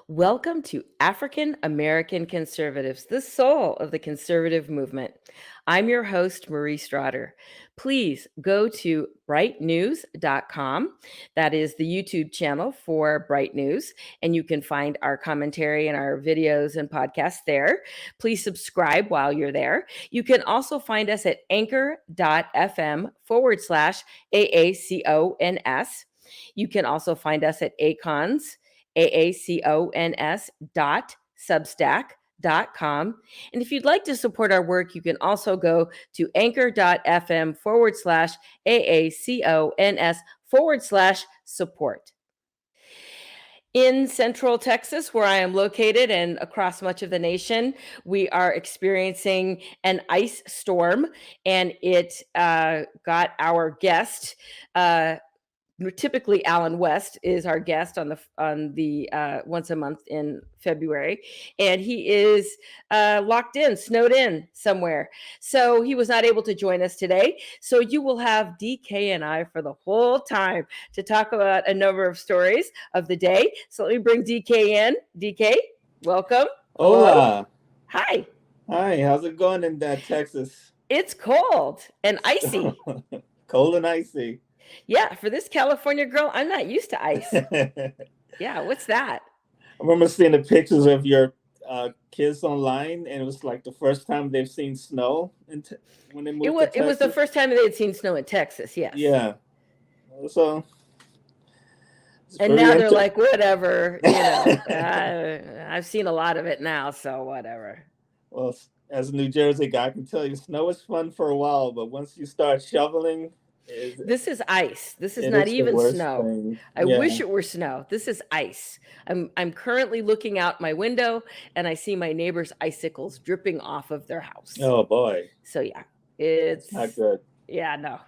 Welcome to African American Conservatives, the soul of the conservative movement. I'm your host, Marie Strader. Please go to brightnews.com. That is the YouTube channel for Bright News, and you can find our commentary and our videos and podcasts there. Please subscribe while you're there. You can also find us at anchor.fm/AACONS. You can also find us at AACONS, AACONS.substack.com. And if you'd like to support our work, you can also go to anchor.fm/AACONS/support. In Central Texas, where I am located, and across much of the nation, we are experiencing an ice storm, and it got our guest. Typically, Alan West is our guest on the once a month in February, and he is locked in, snowed in somewhere. So he was not able to join us today. So you will have DK and I for the whole time to talk about a number of stories of the day. So let me bring DK in. DK, welcome. Hola. Hi. Hi, how's it going in Texas? It's cold and icy. Cold and icy. Yeah, for this California girl, I'm not used to ice. I Yeah, what's that? remember seeing the pictures of your kids online, and it was like the first time they've seen snow when they moved to It was the Texas. first time they had seen snow in Texas, yes. Yeah. So it's And pretty now they're interesting. like, whatever, I've seen a lot of it now, so whatever. Well, as a New Jersey guy, I can tell you snow is fun for a while, but once you start shoveling, This is ice. This is it not is the even worst snow. thing. I Yeah. wish it were snow. This is ice. I'm currently looking out my window and I see my neighbor's icicles dripping off of their house. Oh boy. So yeah, That's not good. no.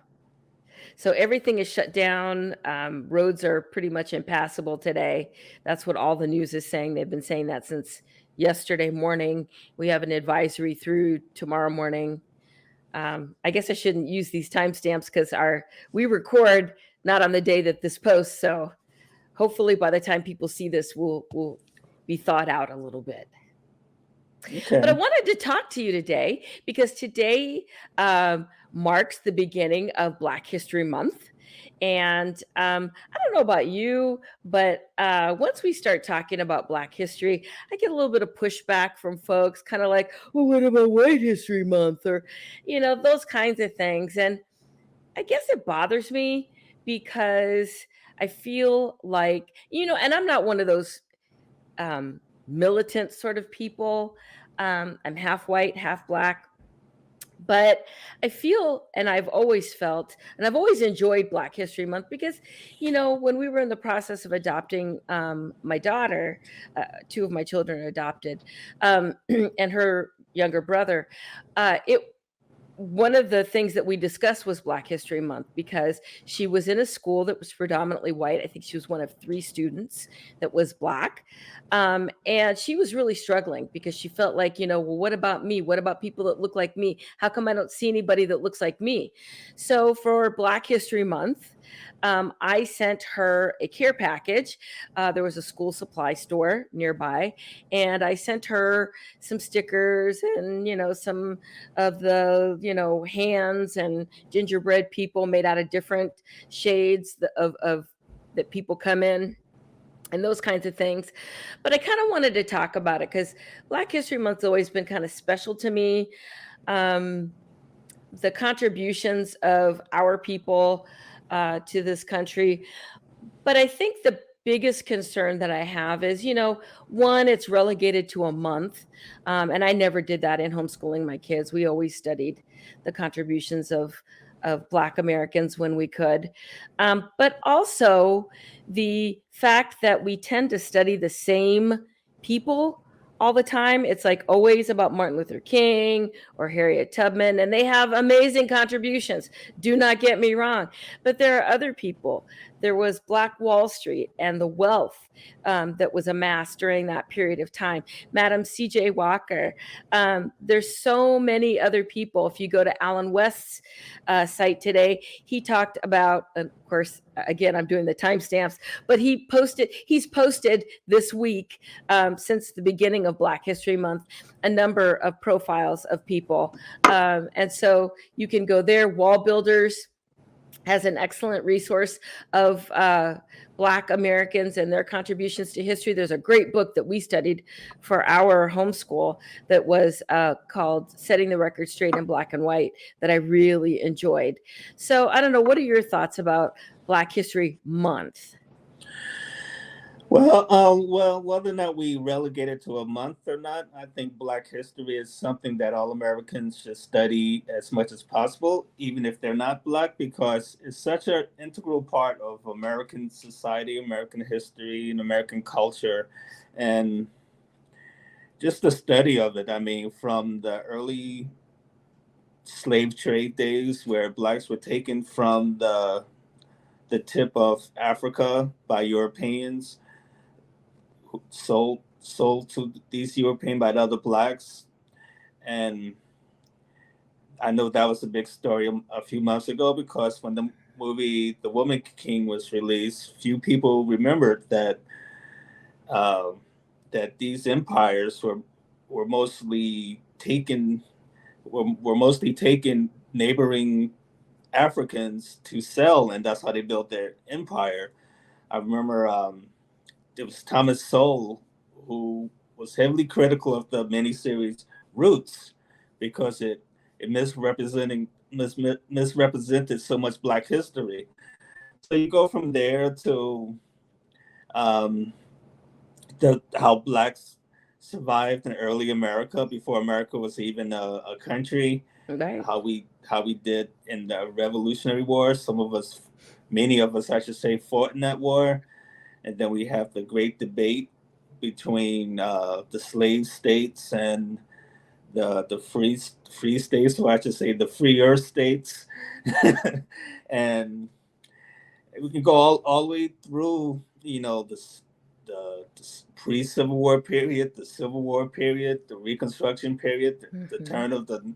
So everything is shut down. Roads are pretty much impassable today. That's what all the news is saying. They've been saying that since yesterday morning. We have an advisory through tomorrow morning. I guess I shouldn't use these timestamps because we record not on the day that this posts. So hopefully by the time people see this, we'll be thawed out a little bit. Okay. But I wanted to talk to you today because today marks the beginning of Black History Month. And I don't know about you, but once we start talking about Black history, I get a little bit of pushback from folks, kind of like, well, what about White History Month? Or, those kinds of things. And I guess it bothers me because I feel like, and I'm not one of those militant sort of people. I'm half white, half Black. But I feel, and I've always felt, and I've always enjoyed Black History Month because, when we were in the process of adopting my daughter, two of my children are adopted, and her younger brother, one of the things that we discussed was Black History Month because she was in a school that was predominantly white. I think she was one of 3 students that was Black. And she was really struggling because she felt like, well, what about me? What about people that look like me? How come I don't see anybody that looks like me? So for Black History Month, I sent her a care package. There was a school supply store nearby, and I sent her some stickers and, some of the, hands and gingerbread people made out of different shades of that people come in and those kinds of things. But I kind of wanted to talk about it because Black History Month's always been kind of special to me. The contributions of our people to this country. But I think the biggest concern that I have is, one, it's relegated to a month. And I never did that in homeschooling my kids. We always studied the contributions of Black Americans when we could. But also the fact that we tend to study the same people all the time. It's like always about Martin Luther King or Harriet Tubman, and they have amazing contributions. Do not get me wrong. But there are other people. There was Black Wall Street and the wealth that was amassed during that period of time. Madam C.J. Walker. There's so many other people. If you go to Alan West's site today, he talked about, of course, again, I'm doing the timestamps, but he's posted this week, since the beginning of Black History Month, a number of profiles of people. And so you can go there. Wall Builders has an excellent resource of Black Americans and their contributions to history. There's a great book that we studied for our homeschool that was called Setting the Record Straight in Black and White that I really enjoyed. So I don't know, what are your thoughts about Black History Month? Well, whether or not we relegate it to a month or not, I think Black history is something that all Americans should study as much as possible, even if they're not Black, because it's such an integral part of American society, American history, and American culture. And just the study of it, I mean, from the early slave trade days where Blacks were taken from the tip of Africa by Europeans, sold to these European by the other Blacks. And I know that was a big story a few months ago, because when the movie The Woman King was released, few people remembered that uh, that these empires were mostly taken were mostly taken neighboring Africans to sell, and that's how they built their empire. I remember it was Thomas Sowell who was heavily critical of the miniseries Roots, because it misrepresented so much Black history. So you go from there to um, how Blacks survived in early America before America was even a country. Right. How we did in the Revolutionary War. Many of us, I should say, fought in that war. And then we have the great debate between the slave states and the free states, or I should say the freer states. And we can go all the way through, the pre-Civil War period, the Civil War period, the Reconstruction period, the turn of the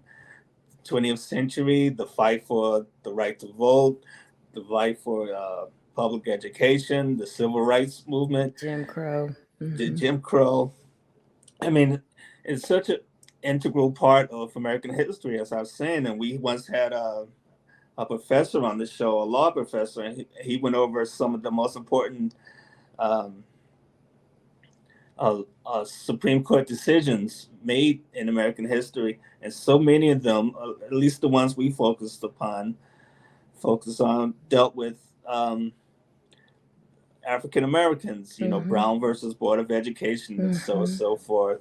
20th century, the fight for the right to vote, the fight for public education, the civil rights movement, Jim Crow. the Jim Crow. I mean, it's such an integral part of American history, as I was saying. And we once had a professor on the show, a law professor, and he went over some of the most important um, Supreme Court decisions made in American history. And so many of them, at least the ones we focused on, dealt with African Americans, Brown versus Board of Education, and so forth.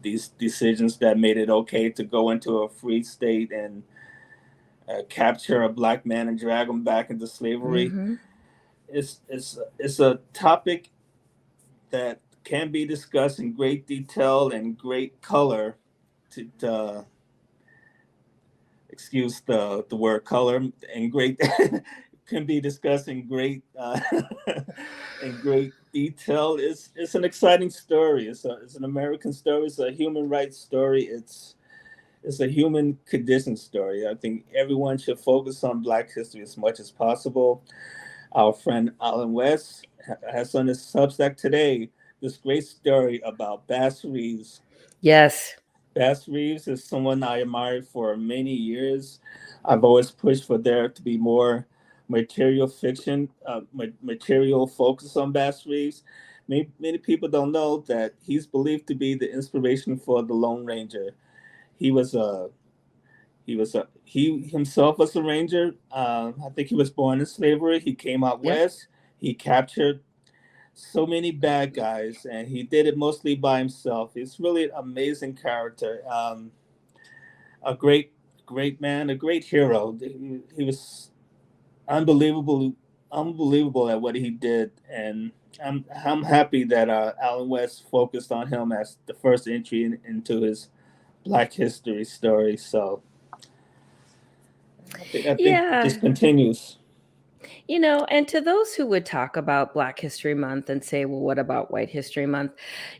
These decisions that made it okay to go into a free state and capture a Black man and drag him back into slavery. It's a topic that can be discussed in great detail and great color. To excuse the word color, and great can be discussed in great in great detail. It's an exciting story. It's an American story. It's a human rights story. It's a human condition story. I think everyone should focus on Black history as much as possible. Our friend Alan West has on his Substack today this great story about Bass Reeves. Yes. Bass Reeves is someone I admired for many years. I've always pushed for there to be more material fiction, material focus on Bass Reeves. Many people don't know that he's believed to be the inspiration for the Lone Ranger. He himself was a ranger. I think he was born in slavery. He came out west. He captured so many bad guys, and he did it mostly by himself. He's really an amazing character, a great man, a great hero. He was unbelievable at what he did, and I'm happy that Alan West focused on him as the first entry into his Black history story. So I think it Yeah. just continues. And to those who would talk about Black History Month and say, well, what about White History Month?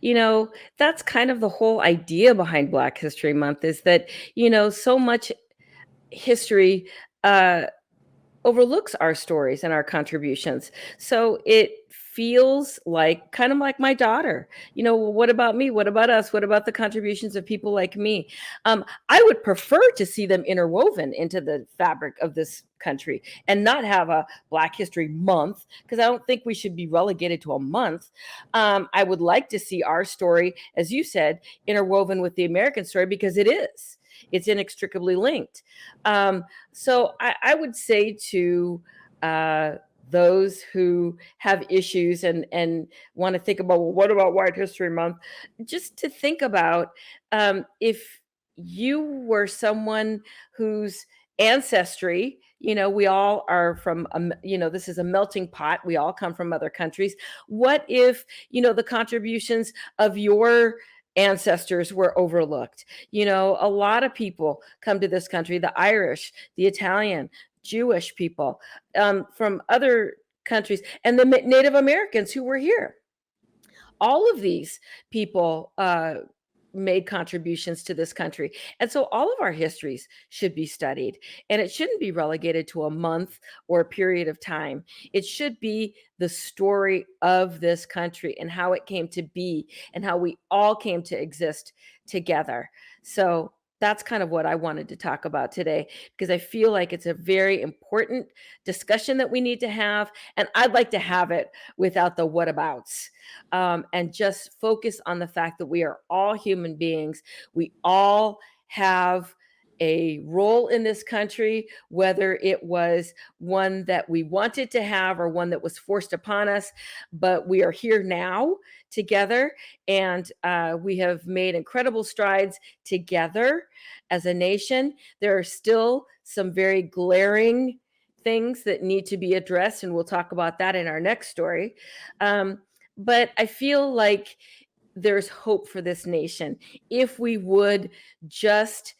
That's kind of the whole idea behind Black History Month is that, so much history uh, overlooks our stories and our contributions. So it feels like kind of like my daughter. Well, what about me? What about us? What about the contributions of people like me? I would prefer to see them interwoven into the fabric of this country and not have a Black History Month because I don't think we should be relegated to a month. I would like to see our story, as you said, interwoven with the American story because it is. It's inextricably linked. So I would say to uh, those who have issues and want to think about, well, what about White History Month? Just to think about if you were someone whose ancestry, we all are from, this is a melting pot. We all come from other countries. What if, the contributions of your ancestors were overlooked? A lot of people come to this country, the Irish, the Italian, Jewish people from other countries, and the Native Americans who were here. All of these people made contributions to this country. And so all of our histories should be studied. And it shouldn't be relegated to a month or a period of time. It should be the story of this country and how it came to be and how we all came to exist together. So that's kind of what I wanted to talk about today because I feel like it's a very important discussion that we need to have. And I'd like to have it without the whatabouts and just focus on the fact that we are all human beings. We all have a role in this country, whether it was one that we wanted to have or one that was forced upon us. But we are here now together, and we have made incredible strides together as a nation. There are still some very glaring things that need to be addressed, and we'll talk about that in our next story. But I feel like there's hope for this nation if we would just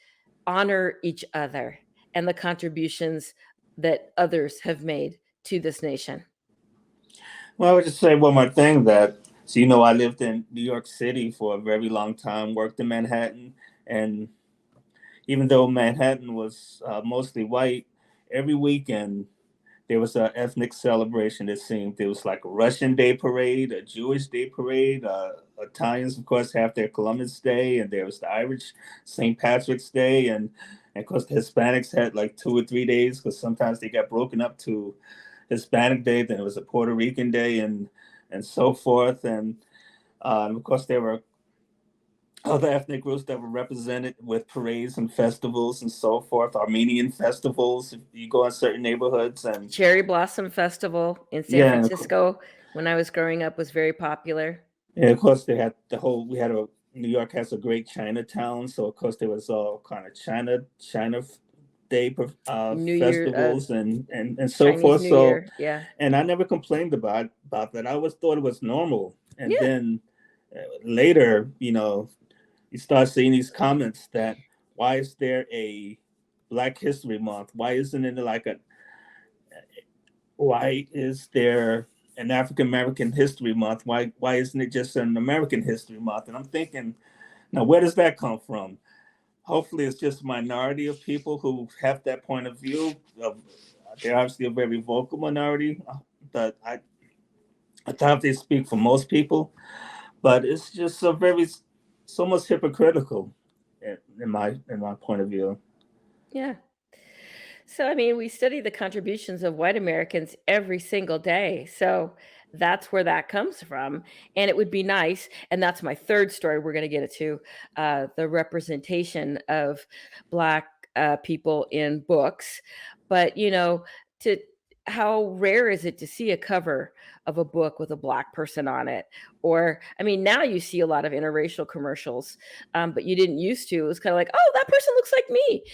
honor each other and the contributions that others have made to this nation. Well, I would just say one more thing that so I lived in New York City for a very long time, worked in Manhattan, and even though Manhattan was mostly white, every weekend there was an ethnic celebration. It seemed there was like a Russian Day parade, a Jewish Day parade. Italians, of course, have their Columbus Day, and there was the Irish St. Patrick's Day, and of course the Hispanics had like 2 or 3 days because sometimes they got broken up to Hispanic Day, then it was a Puerto Rican Day, and so forth. And of course there were other ethnic groups that were represented with parades and festivals and so forth. Armenian festivals, if you go in certain neighborhoods, and Cherry Blossom Festival in San yeah, Francisco when I was growing up was very popular. and of course they had the whole. We had a New York has a great Chinatown, so of course there was all kind of China Day New Year, festivals and so Chinese forth. New So, Year. Yeah. and I never complained about that. I always thought it was normal, and Yeah. then later, you start seeing these comments that why is there a Black History Month? Why isn't it like a why is there an African American History Month? Why isn't it just an American History Month? And I'm thinking, now where does that come from? Hopefully, it's just a minority of people who have that point of view. They're obviously a very vocal minority, but I doubt they speak for most people. But it's just so much hypocritical in my point of view. Yeah. So, I mean, we study the contributions of white Americans every single day. So that's where that comes from. And it would be nice. And that's my third story. We're going to get it to the representation of Black people in books. But, to how rare is it to see a cover of a book with a Black person on it? Or, I mean, now you see a lot of interracial commercials, but you didn't used to. It was kind of like, oh, that person looks like me,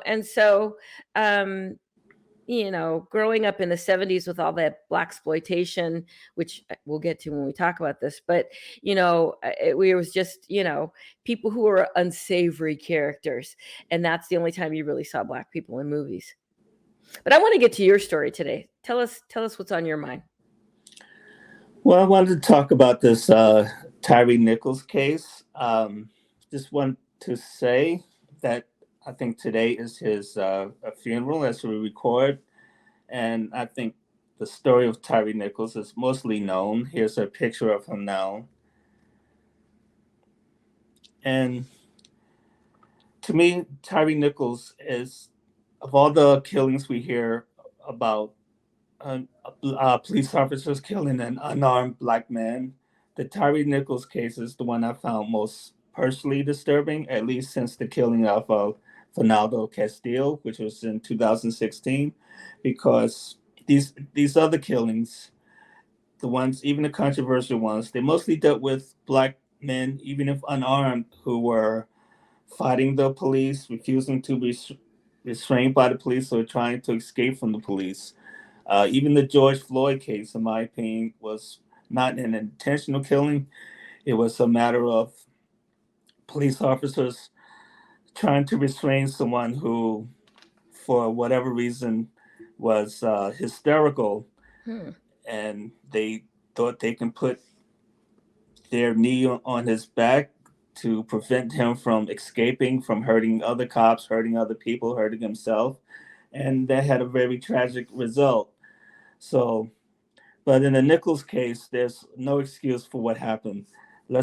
And so, um, growing up in the 70s with all that black exploitation, which we'll get to when we talk about this, but we was just people who were unsavory characters, and that's the only time you really saw black people in movies. But I want to get to your story today. Tell us what's on your mind. Well, I wanted to talk about this Tyre Nichols case. Just want to say that I think today is his funeral as we record. And I think the story of Tyre Nichols is mostly known. Here's a picture of him now. And to me, Tyre Nichols is, of all the killings we hear about police officers killing an unarmed black man, the Tyre Nichols case is the one I found most personally disturbing, at least since the killing of Fernando Castillo, which was in 2016, because these other killings, the ones, even the controversial ones, they mostly dealt with black men, even if unarmed, who were fighting the police, refusing to be restrained by the police, or trying to escape from the police. Even the George Floyd case, in my opinion, was not an intentional killing. It was a matter of police officers trying to restrain someone who, for whatever reason, was hysterical, and they thought they can put their knee on his back to prevent him from escaping, from hurting other cops, hurting other people, hurting himself. And that had a very tragic result. So, but in the Nichols case, there's no excuse for what happened. I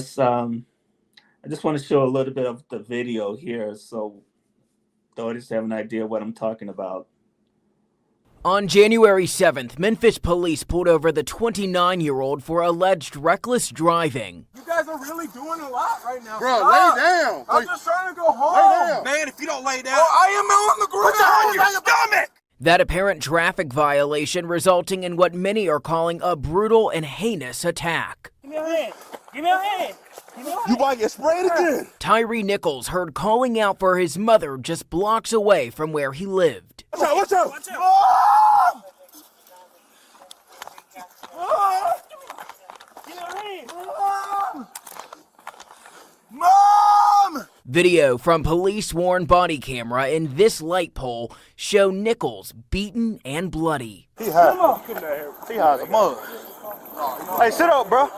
just want to show a little bit of the video here so the audience have an idea what I'm talking about. On January 7th, Memphis police pulled over the 29-year-old for alleged reckless driving. You guys are really doing a lot right now. Bro, lay down. I'm just trying to go home. Lay down. Man, if you don't lay down, I am on the ground. Put your hand on your stomach. That apparent traffic violation resulting in what many are calling a brutal and heinous attack. Give me your hand. Give me your hand. You might get sprayed again. Tyre Nichols heard calling out for his mother just blocks away from where he lived. Watch out, watch out. Watch out. Mom! Mom! Give me your hand. Mom! Mom! Video from police-worn body camera in this light pole show Nichols beaten and bloody. He hot. He hot as a mug. Hey, sit up, bro.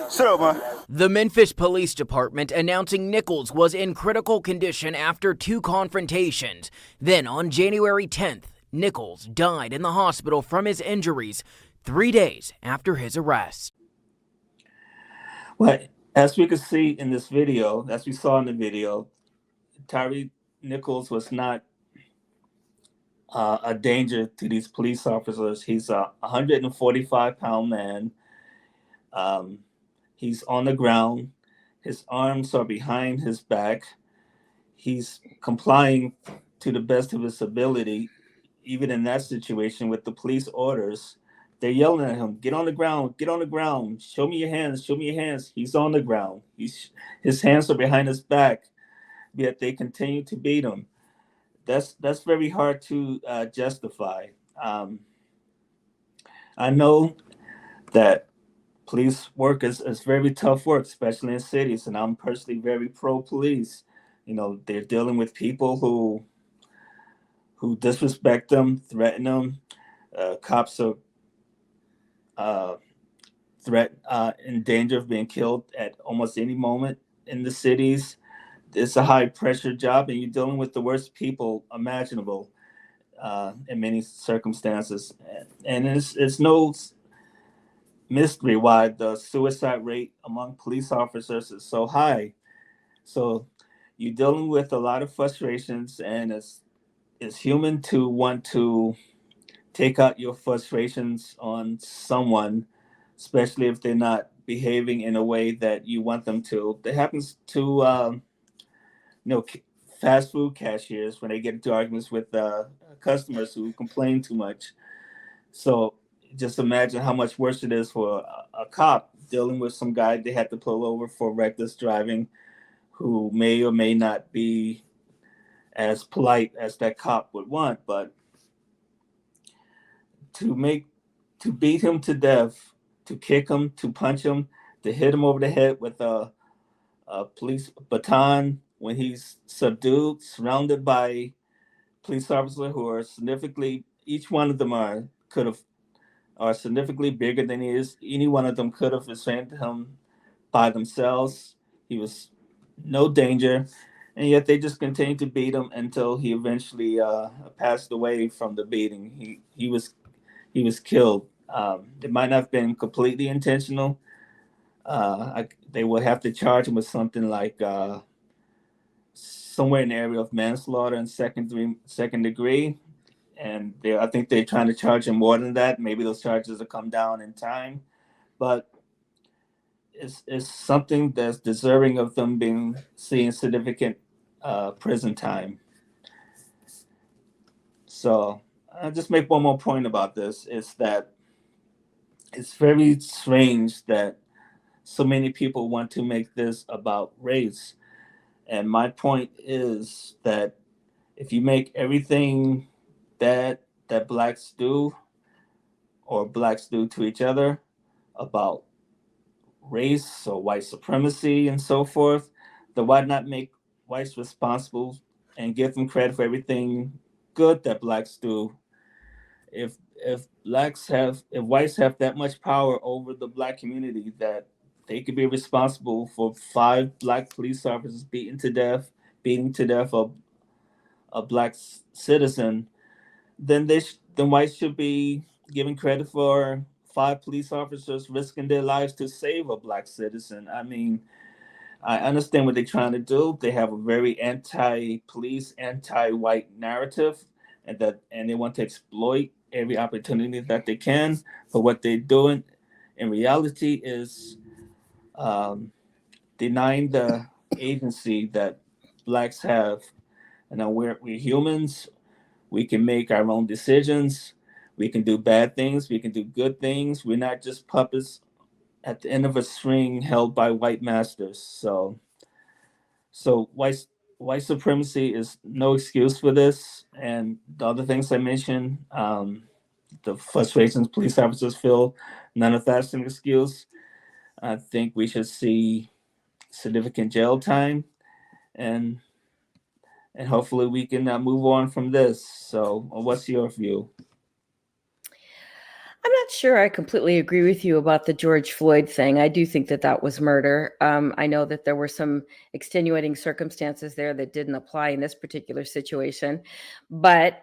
Sit up, man. The Memphis Police Department announcing Nichols was in critical condition after 2 confrontations. Then on January 10th, Nichols died in the hospital from his injuries 3 days after his arrest. Well, as we could see in this video, as we saw in the video, Tyre Nichols was not a danger to these police officers. He's a 145-pound man. He's on the ground. His arms are behind his back. He's complying to the best of his ability, even in that situation with the police orders. They're yelling at him, get on the ground, get on the ground. Show me your hands, show me your hands. He's on the ground. His hands are behind his back, yet they continue to beat him. That's very hard to justify. I know that police work is very tough work, especially in cities, and I'm personally very pro-police. They're dealing with people who disrespect them, threaten them. Cops are in danger of being killed at almost any moment in the cities. It's a high-pressure job, and you're dealing with the worst people imaginable in many circumstances. And it's no mystery why the suicide rate among police officers is so high. So you're dealing with a lot of frustrations, and it's human to want to take out your frustrations on someone, especially if they're not behaving in a way that you want them to. That happens to fast food cashiers when they get into arguments with customers who complain too much. So just imagine how much worse it is for a cop dealing with some guy they had to pull over for reckless driving, who may or may not be as polite as that cop would want, but to beat him to death, to kick him, to punch him, to hit him over the head with a police baton when he's subdued, surrounded by police officers who are significantly, each one of them are significantly bigger than he is. Any one of them could have restrained him by themselves. He was no danger, and yet they just continued to beat him until he eventually passed away from the beating. He was killed. It might not have been completely intentional. They would have to charge him with something like somewhere in the area of manslaughter and second degree. And I think they're trying to charge him more than that. Maybe those charges will come down in time, but it's something that's deserving of them seeing significant prison time. So I'll just make one more point about this: is that it's very strange that so many people want to make this about race. And my point is that if you make everything that blacks do or blacks do to each other about race or white supremacy and so forth, then why not make whites responsible and give them credit for everything good that blacks do? If whites have that much power over the black community that they could be responsible for 5 black police officers beating to death a black citizen, then whites should be given credit for 5 police officers risking their lives to save a black citizen. I mean, I understand what they're trying to do. They have a very anti-police, anti-white narrative, and they want to exploit every opportunity that they can. But what they're doing in reality is denying the agency that blacks have. And we're humans. We can make our own decisions. We can do bad things. We can do good things. We're not just puppets at the end of a string held by white masters. So white supremacy is no excuse for this. And the other things I mentioned, the frustrations police officers feel, none of that's an excuse. I think we should see significant jail time, and hopefully we can move on from this. So what's your view? I'm not sure I completely agree with you about the George Floyd thing. I do think that was murder. I know that there were some extenuating circumstances there that didn't apply in this particular situation. But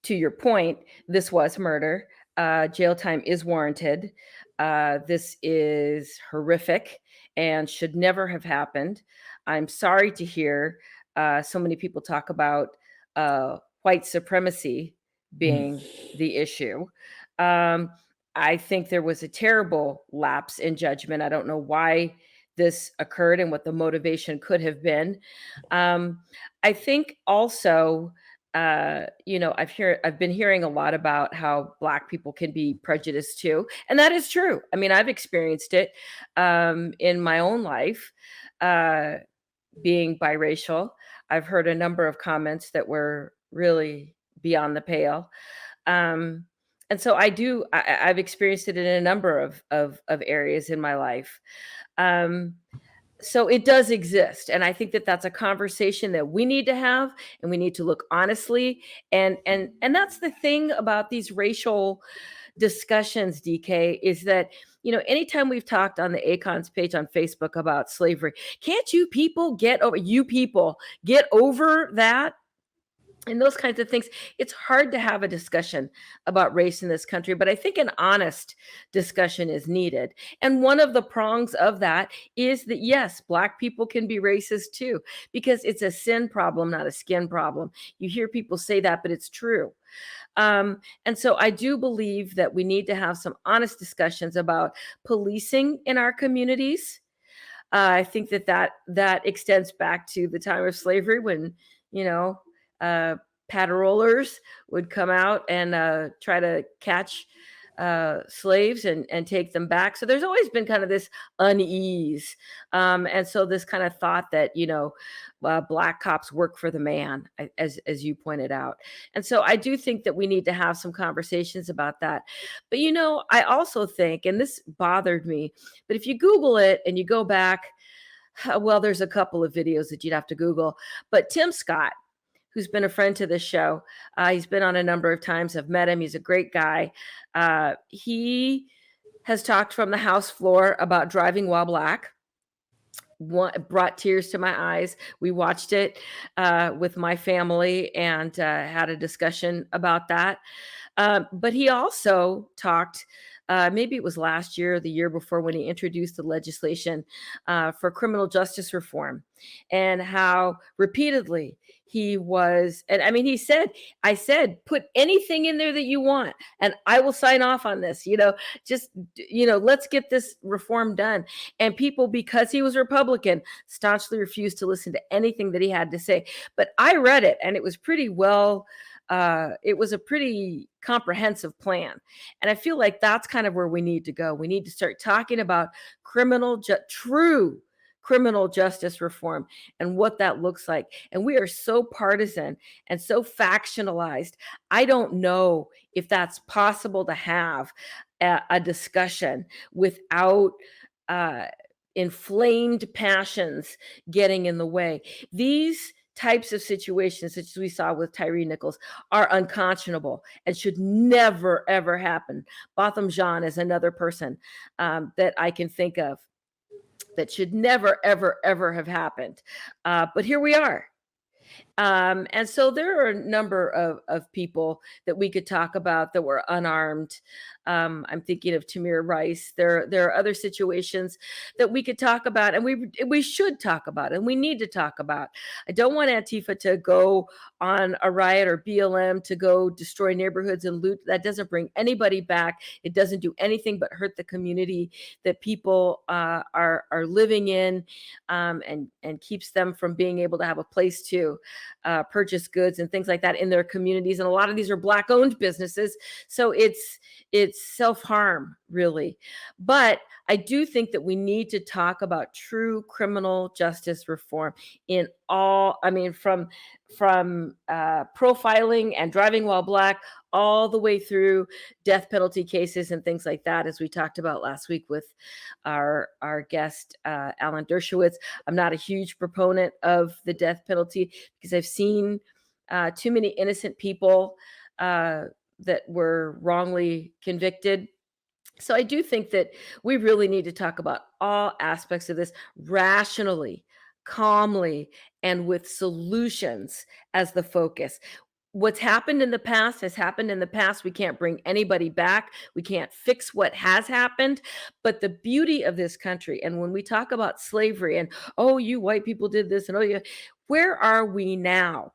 to your point, this was murder. Jail time is warranted. This is horrific and should never have happened. I'm sorry to hear so many people talk about white supremacy being the issue. I think there was a terrible lapse in judgment. I don't know why this occurred and what the motivation could have been. I think also, I've been hearing a lot about how Black people can be prejudiced too, and that is true. I mean, I've experienced it in my own life, being biracial. I've heard a number of comments that were really beyond the pale. And so I've experienced it in a number of areas in my life. So it does exist. And I think that that's a conversation that we need to have, and we need to look honestly. And that's the thing about these racial discussions, DK, is that, anytime we've talked on the AACONS page on Facebook about slavery, can't you people get over that? And those kinds of things. It's hard to have a discussion about race in this country, but I think an honest discussion is needed. And one of the prongs of that is that, yes, Black people can be racist too, because it's a sin problem, not a skin problem. You hear people say that, but it's true. And so I do believe that we need to have some honest discussions about policing in our communities. I think that extends back to the time of slavery when, patrollers would come out and try to catch slaves and take them back. So there's always been kind of this unease. And so this kind of thought that, black cops work for the man, as you pointed out. And so I do think that we need to have some conversations about that. But, I also think, and this bothered me, but if you Google it and you go back, well, there's a couple of videos that you'd have to Google, but Tim Scott, who's been a friend to this show. He's been on a number of times. I've met him. He's a great guy. He has talked from the House floor about driving while black. Brought tears to my eyes. We watched it with my family and had a discussion about that. But he also talked, maybe it was last year or the year before, when he introduced the legislation for criminal justice reform, and how repeatedly he was, and I mean, I said, put anything in there that you want, and I will sign off on this, just, let's get this reform done. And people, because he was Republican, staunchly refused to listen to anything that he had to say. But I read it, and it was pretty well, it was a pretty comprehensive plan. And I feel like that's kind of where we need to go. We need to start talking about true criminal justice reform and what that looks like. And we are so partisan and so factionalized. I don't know if that's possible to have a discussion without inflamed passions getting in the way. These types of situations, such as we saw with Tyre Nichols, are unconscionable and should never, ever happen. Botham Jean is another person that I can think of that should never, ever, ever have happened. But here we are. And so there are a number of people that we could talk about that were unarmed. I'm thinking of Tamir Rice. There are other situations that we could talk about, and we should talk about, and we need to talk about. I don't want Antifa to go on a riot, or BLM to go destroy neighborhoods and loot. That doesn't bring anybody back. It doesn't do anything but hurt the community that people are living in, and keeps them from being able to have a place to purchase goods and things like that in their communities. And a lot of these are Black-owned businesses, so it's self-harm, really. But I do think that we need to talk about true criminal justice reform in all, I mean, from profiling and driving while black all the way through death penalty cases and things like that, as we talked about last week with our guest, Alan Dershowitz. I'm not a huge proponent of the death penalty because I've seen too many innocent people that were wrongly convicted. So I do think that we really need to talk about all aspects of this rationally, calmly, and with solutions as the focus. What's happened in the past has happened in the past. We can't bring anybody back. We can't fix what has happened. But the beauty of this country, and when we talk about slavery and, oh, you white people did this, and oh, yeah, where are we now?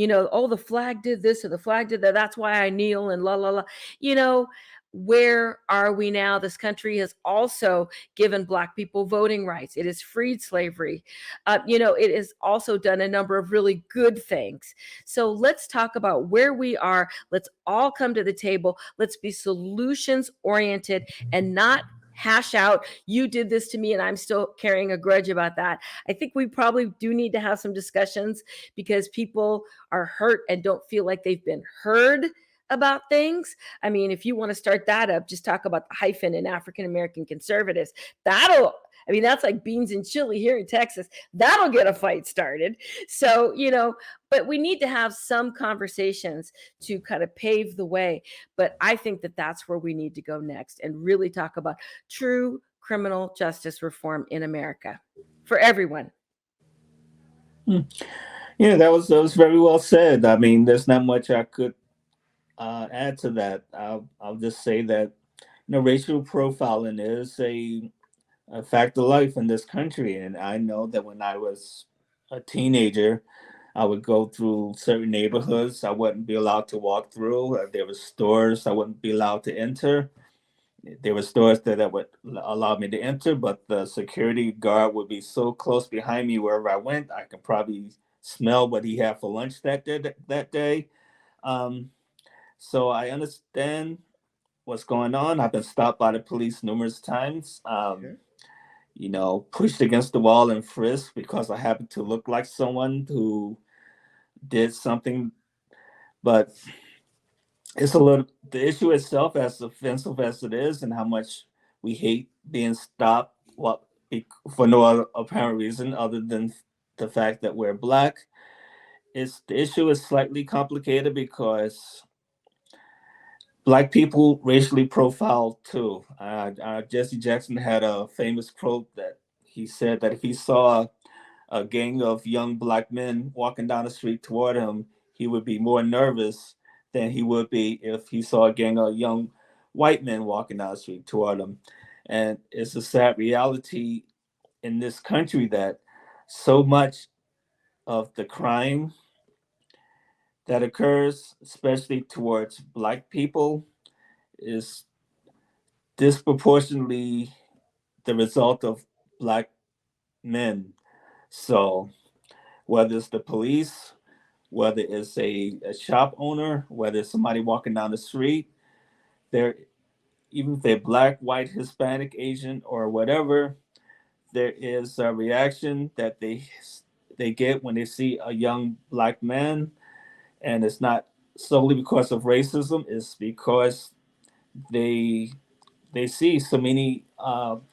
Oh, the flag did this or the flag did that. That's why I kneel and la, la, la. Where are we now? This country has also given Black people voting rights. It has freed slavery. It has also done a number of really good things. So let's talk about where we are. Let's all come to the table. Let's be solutions oriented and not hash out, you did this to me and I'm still carrying a grudge about that. I think we probably do need to have some discussions because people are hurt and don't feel like they've been heard about things. I mean, if you want to start that up, just talk about the hyphen in African American conservatives. That's like beans and chili here in Texas. That'll get a fight started. So, but we need to have some conversations to kind of pave the way. But I think that that's where we need to go next and really talk about true criminal justice reform in America for everyone. Yeah, that was very well said. I mean, there's not much I could add to that. I'll just say that racial profiling is a fact of life in this country, and I know that when I was a teenager, I would go through certain neighborhoods I wouldn't be allowed to walk through. There were stores I wouldn't be allowed to enter. There were stores that would allow me to enter, but the security guard would be so close behind me wherever I went, I could probably smell what he had for lunch that day. So I understand what's going on. I've been stopped by the police numerous times. Pushed against the wall and frisked because I happen to look like someone who did something. But the issue itself, as offensive as it is, and how much we hate being stopped for no other apparent reason other than the fact that we're Black. The issue is slightly complicated because Black people racially profiled too. Jesse Jackson had a famous quote that he said that if he saw a gang of young Black men walking down the street toward him, he would be more nervous than he would be if he saw a gang of young white men walking down the street toward him. And it's a sad reality in this country that so much of the crime that occurs, especially towards Black people, is disproportionately the result of Black men. So whether it's the police, whether it's a shop owner, whether it's somebody walking down the street, even if they're Black, white, Hispanic, Asian, or whatever, there is a reaction that they get when they see a young Black man. And it's not solely because of racism, it's because they see so many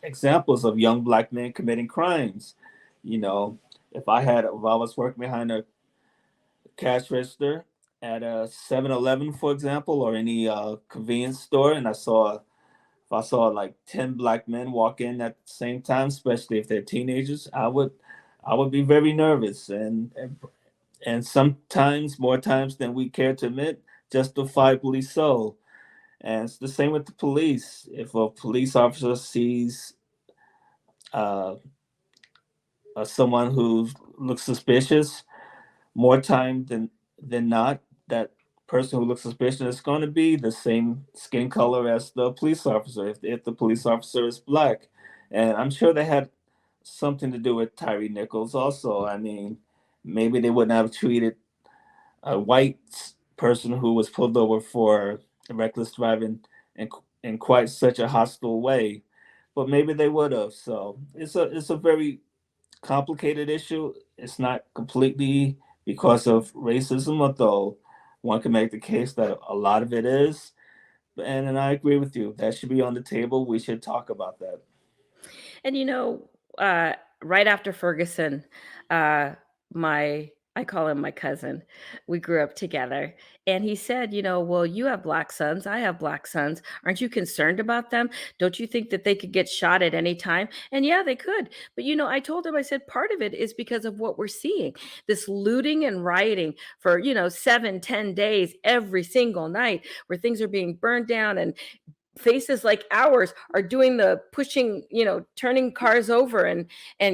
examples of young Black men committing crimes. If I was working behind a cash register at a 7-Eleven, for example, or any convenience store, and if I saw like 10 Black men walk in at the same time, especially if they're teenagers, I would be very nervous and sometimes more times than we care to admit, justifiably so. And it's the same with the police. If a police officer sees someone who looks suspicious, more time than not, that person who looks suspicious is going to be the same skin color as the police officer, if the police officer is Black. And I'm sure they had something to do with Tyre Nichols also. I mean, maybe they wouldn't have treated a white person who was pulled over for reckless driving in quite such a hostile way, but maybe they would have. So it's a very complicated issue. It's not completely because of racism, although one can make the case that a lot of it is. And I agree with you. That should be on the table. We should talk about that. And right after Ferguson, I call him my cousin. We grew up together. And he said, well, you have Black sons. I have Black sons. Aren't you concerned about them? Don't you think that they could get shot at any time? And yeah, they could. But, I told him, I said, part of it is because of what we're seeing, this looting and rioting for, 7-10 days every single night where things are being burned down and faces like ours are doing the pushing, turning cars over and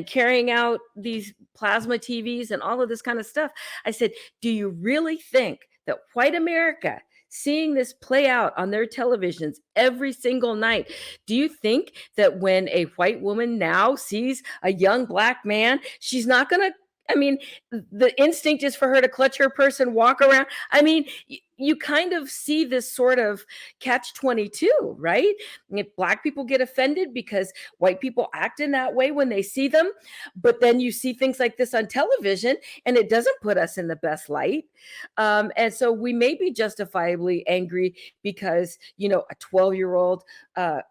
carrying out these plasma TVs and all of this kind of stuff. I said, do you really think that white America, seeing this play out on their televisions every single night, do you think that when a white woman now sees a young Black man, she's not going to, the instinct is for her to clutch her purse and walk around? You kind of see this sort of catch-22, right? If Black people get offended because white people act in that way when they see them, but then you see things like this on television and it doesn't put us in the best light. And so we may be justifiably angry because, a 12-year-old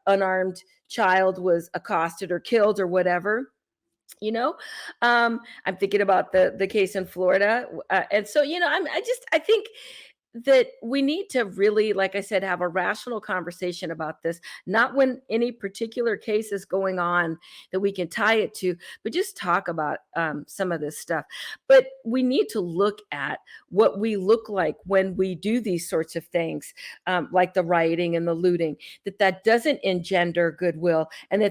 unarmed child was accosted or killed or whatever. I'm thinking about the case in Florida. And so, I think that we need to really, like I said, have a rational conversation about this, not when any particular case is going on that we can tie it to, but just talk about some of this stuff. But we need to look at what we look like when we do these sorts of things, like the rioting and the looting, that doesn't engender goodwill, and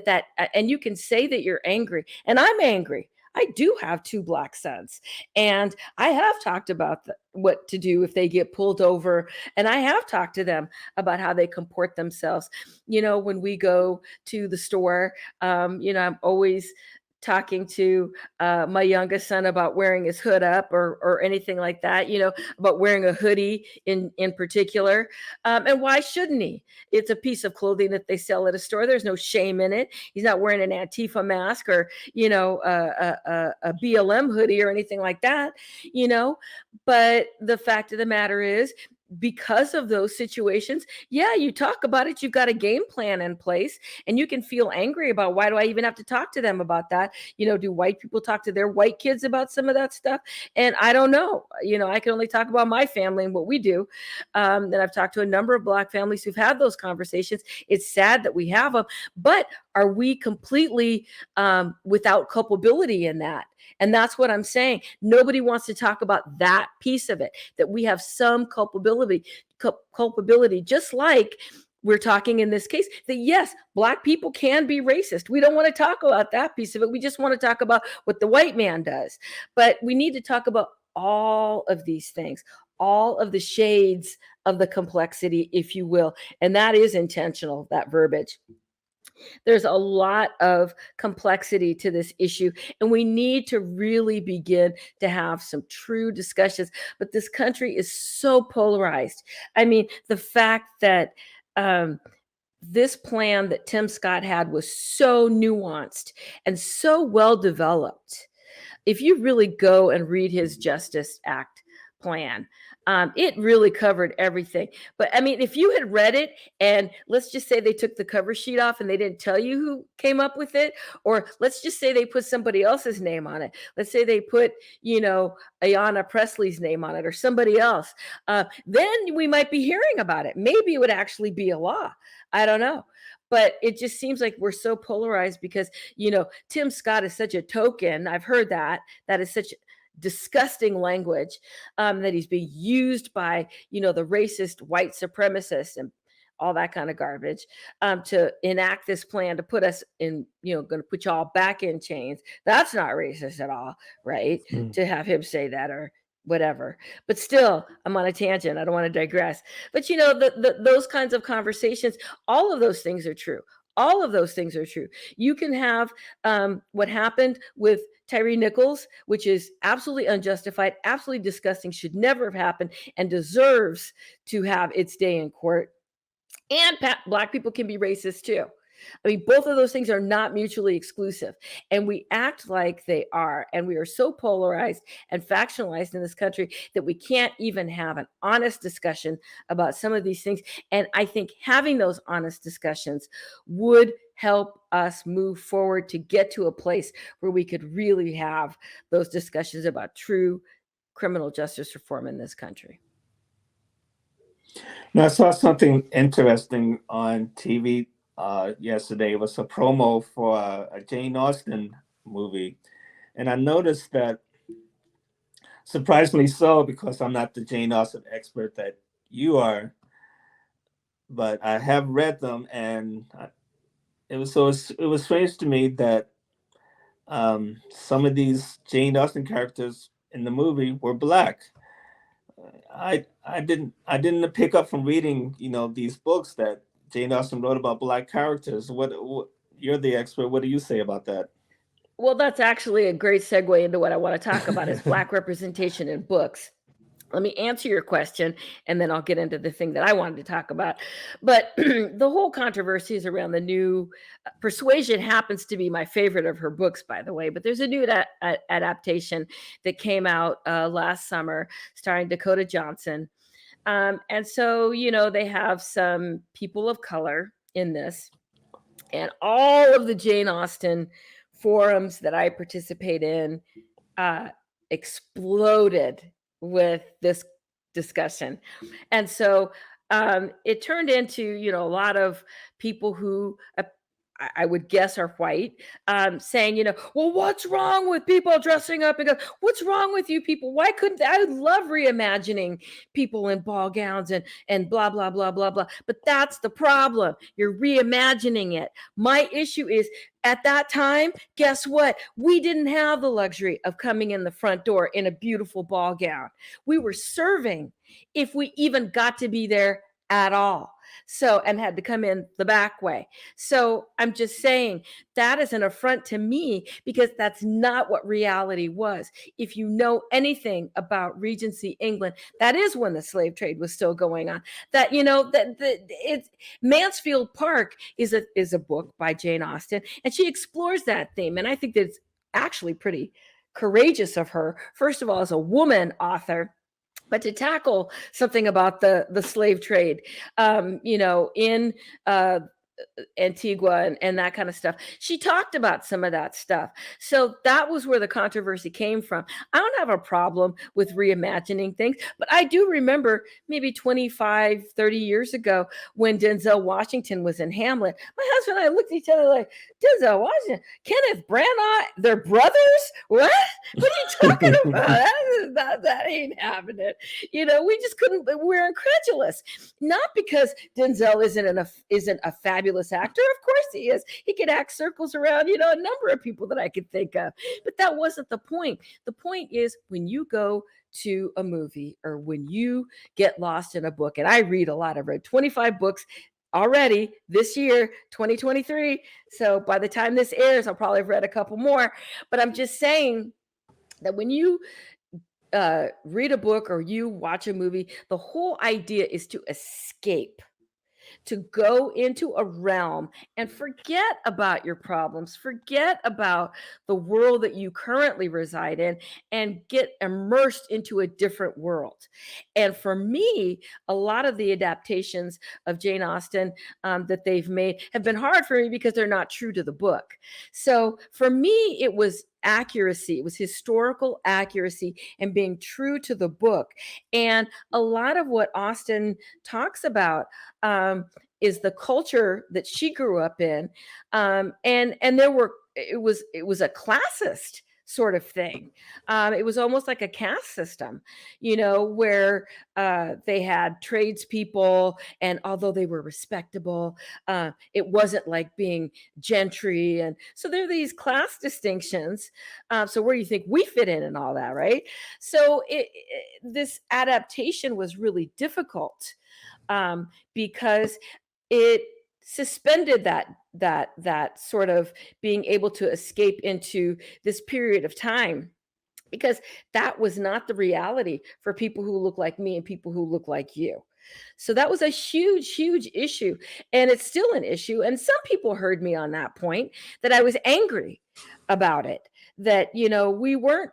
and you can say that you're angry, and I'm angry. I do have 2 Black sons, and I have talked about what to do if they get pulled over, and I have talked to them about how they comport themselves. When we go to the store, I'm always talking to my youngest son about wearing his hood up or anything like that, about wearing a hoodie in particular. And why shouldn't he? It's a piece of clothing that they sell at a store. There's no shame in it. He's not wearing an Antifa mask or, a BLM hoodie or anything like that, But the fact of the matter is, because of those situations, yeah, you talk about it, you've got a game plan in place, and you can feel angry about, why do I even have to talk to them about that? Do white people talk to their white kids about some of that stuff? And I don't know, I can only talk about my family and what we do. And I've talked to a number of Black families who've had those conversations. It's sad that we have them, but are we completely without culpability in that? And that's what I'm saying. Nobody wants to talk about that piece of it, that we have some culpability, just like we're talking in this case, that yes, Black people can be racist. We don't want to talk about that piece of it. We just want to talk about what the white man does. But we need to talk about all of these things, all of the shades of the complexity, if you will. And that is intentional, that verbiage. There's a lot of complexity to this issue, and we need to really begin to have some true discussions. But this country is so polarized. I mean, the fact that this plan that Tim Scott had was so nuanced and so well developed. If you really go and read his Justice Act plan, it really covered everything. But I mean, if you had read it and let's just say they took the cover sheet off and they didn't tell you who came up with it, or let's just say they put somebody else's name on it. Let's say they put, Ayanna Presley's name on it or somebody else. Then we might be hearing about it. Maybe it would actually be a law. I don't know. But it just seems like we're so polarized because, Tim Scott is such a token. I've heard that. That is such disgusting language that he's being used by, the racist white supremacists and all that kind of garbage to enact this plan to put us in, going to put you all back in chains. That's not racist at all, right? To have him say that or whatever. But still, I'm on a tangent. I don't want to digress. But, those kinds of conversations, all of those things are true. All of those things are true. You can have what happened with Tyre Nichols, which is absolutely unjustified, absolutely disgusting, should never have happened, and deserves to have its day in court. And Black people can be racist too. I mean, both of those things are not mutually exclusive. And we act like they are. And we are so polarized and factionalized in this country that we can't even have an honest discussion about some of these things. And I think having those honest discussions would help us move forward to get to a place where we could really have those discussions about true criminal justice reform in this country. Now, I saw something interesting on TV yesterday. It was a promo for a Jane Austen movie. And I noticed that, surprisingly so, because I'm not the Jane Austen expert that you are, but I have read them, and it was strange to me that some of these Jane Austen characters in the movie were Black. I didn't pick up from reading, these books that Jane Austen wrote about Black characters. What you're the expert. What do you say about that? Well, that's actually a great segue into what I want to talk about is Black representation in books. Let me answer your question, and then I'll get into the thing that I wanted to talk about. But the whole controversy is around the new Persuasion happens to be my favorite of her books, by the way. But there's a new adaptation that came out last summer starring Dakota Johnson. And so, they have some people of color in this. And all of the Jane Austen forums that I participate in exploded with this discussion. And so it turned into, a lot of people who I would guess are white, saying, well, what's wrong with people dressing up? And go, what's wrong with you people? Why couldn't I would love reimagining people in ball gowns and blah, blah, blah, blah, blah. But that's the problem. You're reimagining it. My issue is at that time, guess what? We didn't have the luxury of coming in the front door in a beautiful ball gown. We were serving if we even got to be there at all. So, and had to come in the back way. So I'm just saying that is an affront to me because that's not what reality was. If you know anything about Regency England, that is when the slave trade was still going on. That, you know, that it's Mansfield Park is a book by Jane Austen, and she explores that theme. And I think that it's actually pretty courageous of her, first of all, as a woman author, but to tackle something about the slave trade, you know, in Antigua and that kind of stuff. She talked about some of that stuff. So that was where the controversy came from. I don't have a problem with reimagining things, but I do remember maybe 25, 30 years ago when Denzel Washington was in Hamlet. My husband and I looked at each other like, Denzel Washington, Kenneth Branagh, they're brothers? What? What are you talking about? That ain't happening. You know, we just couldn't, we're incredulous. Not because Denzel isn't a fabulous actor. Of course he is. He could act circles around, you know, a number of people that I could think of. But that wasn't the point. The point is when you go to a movie or when you get lost in a book, and I read a lot, I've read 25 books already this year, 2023. So by the time this airs, I'll probably have read a couple more. But I'm just saying that when you read a book or you watch a movie, the whole idea is to escape, to go into a realm and forget about your problems, forget about the world that you currently reside in, and get immersed into a different world. And for me, a lot of the adaptations of Jane Austen that they've made have been hard for me because they're not true to the book. So for me, it was accuracy, it was historical accuracy and being true to the book. And a lot of what Austen talks about is the culture that she grew up in, and there were it was a classist sort of thing. It was almost like a caste system, you know, where they had tradespeople, and although they were respectable, it wasn't like being gentry, and so there are these class distinctions. So where do you think we fit in and all that, right? So this adaptation was really difficult because it suspended that sort of being able to escape into this period of time, because that was not the reality for people who look like me and people who look like you. So that was a huge issue, and it's still an issue. And some people heard me on that point, that I was angry about it, that, you know, we weren't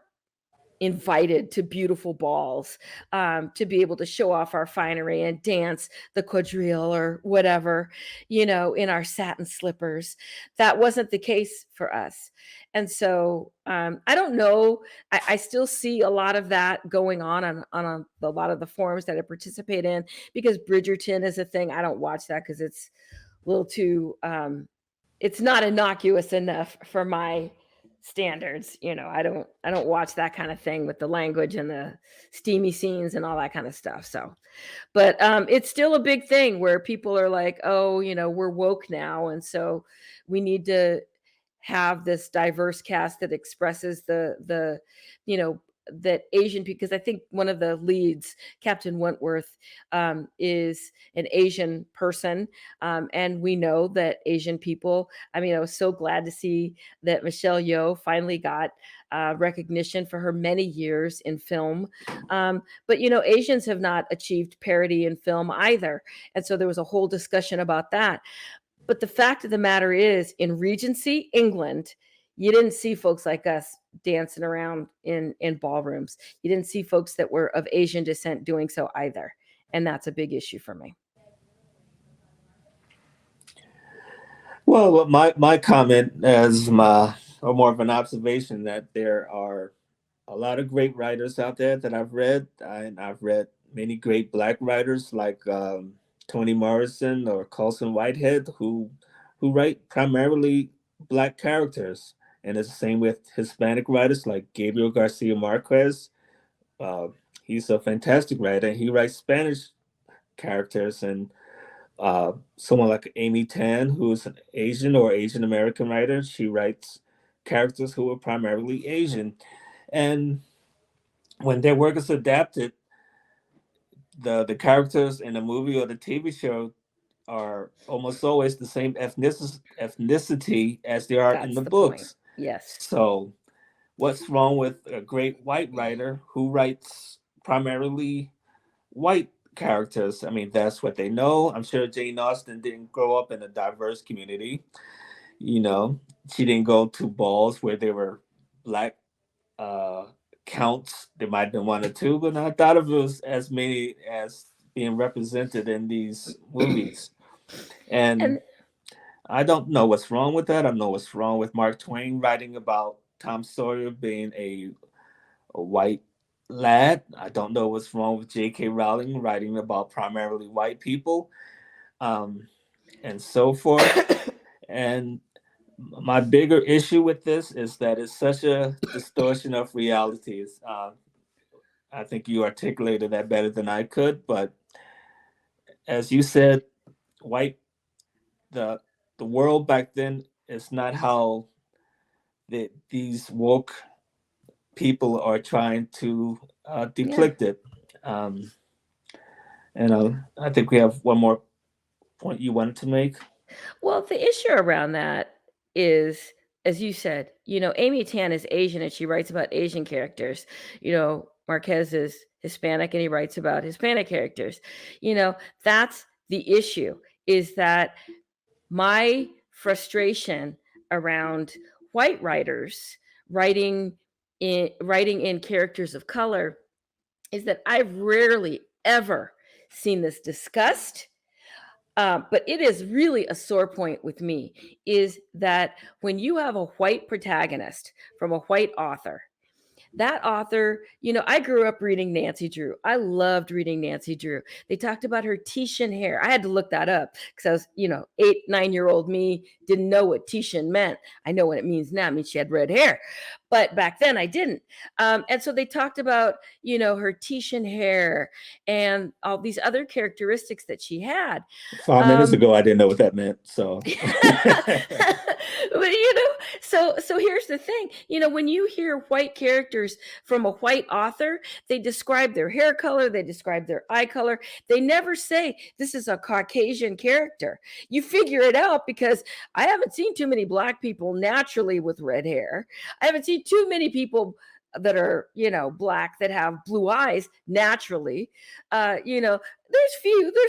invited to beautiful balls, to be able to show off our finery and dance the quadrille or whatever, you know, in our satin slippers. That wasn't the case for us. And so I don't know. I still see a lot of that going on a lot of the forums that I participate in, because Bridgerton is a thing. I don't watch that because it's a little too, it's not innocuous enough for my standards. You know, I don't watch that kind of thing with the language and the steamy scenes and all that kind of stuff. So, but it's still a big thing where people are like, oh, you know, we're woke now, and so we need to have this diverse cast that expresses the you know, that Asian, because I think one of the leads, Captain Wentworth, is an Asian person. And we know that Asian people, I mean, I was so glad to see that Michelle Yeoh finally got recognition for her many years in film. But, you know, Asians have not achieved parity in film either. And so there was a whole discussion about that. But the fact of the matter is, in Regency, England, you didn't see folks like us dancing around in ballrooms. You didn't see folks that were of Asian descent doing so either. And that's a big issue for me. Well, my comment as or more of an observation, that there are a lot of great writers out there that I've read, and I've read many great Black writers like Toni Morrison or Colson Whitehead, who write primarily Black characters, and it's the same with Hispanic writers like Gabriel Garcia Marquez. Uh, he's a fantastic writer. He writes Spanish characters, and someone like Amy Tan, who's an Asian or Asian American writer, she writes characters who are primarily Asian. And when their work is adapted, the characters in the movie or the TV show are almost always the same ethnicity as they are in That's the the point. books. Yes. So, what's wrong with a great white writer who writes primarily white characters? I mean, that's what they know. I'm sure Jane Austen didn't grow up in a diverse community. You know, she didn't go to balls where there were black uh, counts. There might have been one or two, but I thought of it was as many as being represented in these movies. And And I don't know what's wrong with that. I don't know what's wrong with Mark Twain writing about Tom Sawyer being a white lad. I don't know what's wrong with J.K. Rowling writing about primarily white people, um, and so forth. And my bigger issue with this is that it's such a distortion of realities. I think you articulated that better than I could, but as you said, white the the world back then is not how these woke people are trying to yeah. depict it. Um, and I think we have one more point you wanted to make. Well, the issue around that is, as you said, Amy Tan is Asian and she writes about Asian characters. Marquez is Hispanic and he writes about Hispanic characters. That's the issue, is that my frustration around white writers writing in characters of color is that I've rarely ever seen this discussed. But it is really a sore point with me, is that when you have a white protagonist from a white author, that author, I grew up reading Nancy Drew. I loved reading Nancy Drew. They talked about her Titian hair. I had to look that up because I was, 8, 9-year-old me didn't know what Titian meant. I know what it means now. It means she had red hair. But back then I didn't. And so they talked about, her Titian hair and all these other characteristics that she had. 5 minutes ago, I didn't know what that meant. So, But so here's the thing. When you hear white characters from a white author, they describe their hair color, they describe their eye color. They never say this is a Caucasian character. You figure it out because I haven't seen too many black people naturally with red hair. I haven't seen too many people that are, black that have blue eyes naturally. There's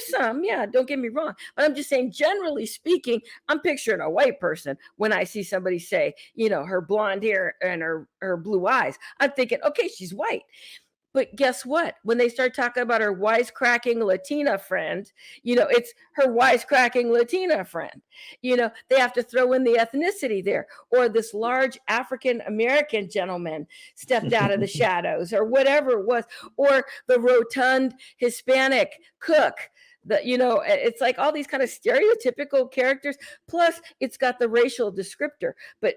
some, yeah, don't get me wrong. But I'm just saying, generally speaking, I'm picturing a white person when I see somebody say, her blonde hair and her blue eyes. I'm thinking, okay, she's white. But guess what? When they start talking about her wisecracking Latina friend, it's her wisecracking Latina friend. They have to throw in the ethnicity there, or this large African American gentleman stepped out of the shadows, or whatever it was, or the rotund Hispanic cook. It's like all these kind of stereotypical characters. Plus, it's got the racial descriptor, but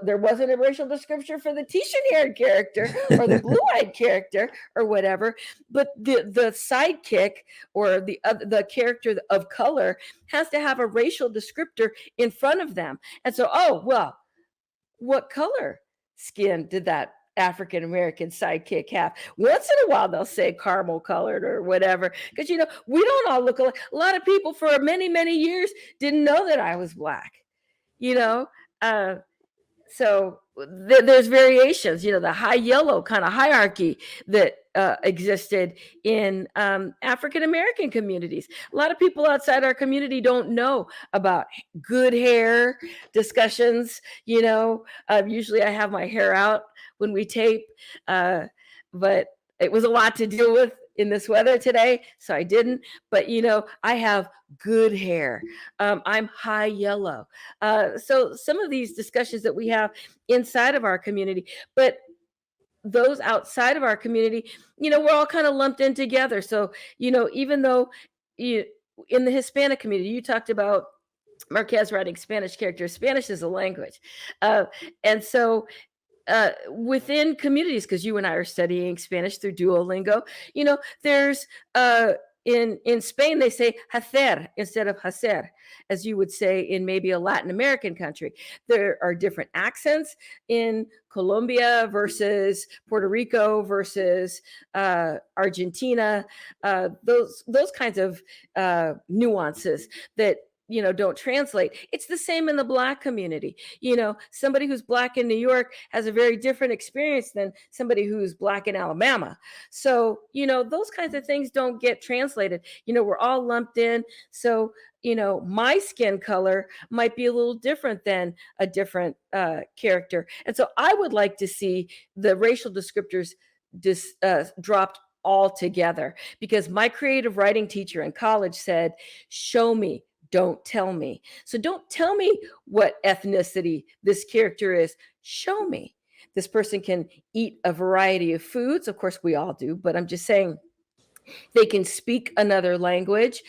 there wasn't a racial description for the Titian-haired character or the blue-eyed character or whatever, but the sidekick or the character of color has to have a racial descriptor in front of them. And so, oh well, what color skin did that African American sidekick have? Once in a while, they'll say caramel colored or whatever, because we don't all look alike. A lot of people for many, many years didn't know that I was black. So there's variations, the high yellow kind of hierarchy that existed in African American communities. A lot of people outside our community don't know about good hair discussions. Usually I have my hair out when we tape, but it was a lot to deal with in this weather today, so I didn't. But I have good hair. I'm high yellow. So some of these discussions that we have inside of our community, but those outside of our community, we're all kind of lumped in together. So even though in the Hispanic community, you talked about Marquez writing Spanish characters. Spanish is a language, and so within communities, because you and I are studying Spanish through Duolingo, there's in Spain, they say hacer instead of hacer, as you would say in maybe a Latin American country. There are different accents in Colombia versus Puerto Rico versus Argentina. Those kinds of nuances that don't translate. It's the same in the Black community. Somebody who's Black in New York has a very different experience than somebody who's Black in Alabama. So those kinds of things don't get translated. We're all lumped in. So my skin color might be a little different than a different character, and so I would like to see the racial descriptors dropped altogether, because my creative writing teacher in college said, show me, don't tell me. So don't tell me what ethnicity this character is. Show me. This person can eat a variety of foods. Of course, we all do, but I'm just saying they can speak another language.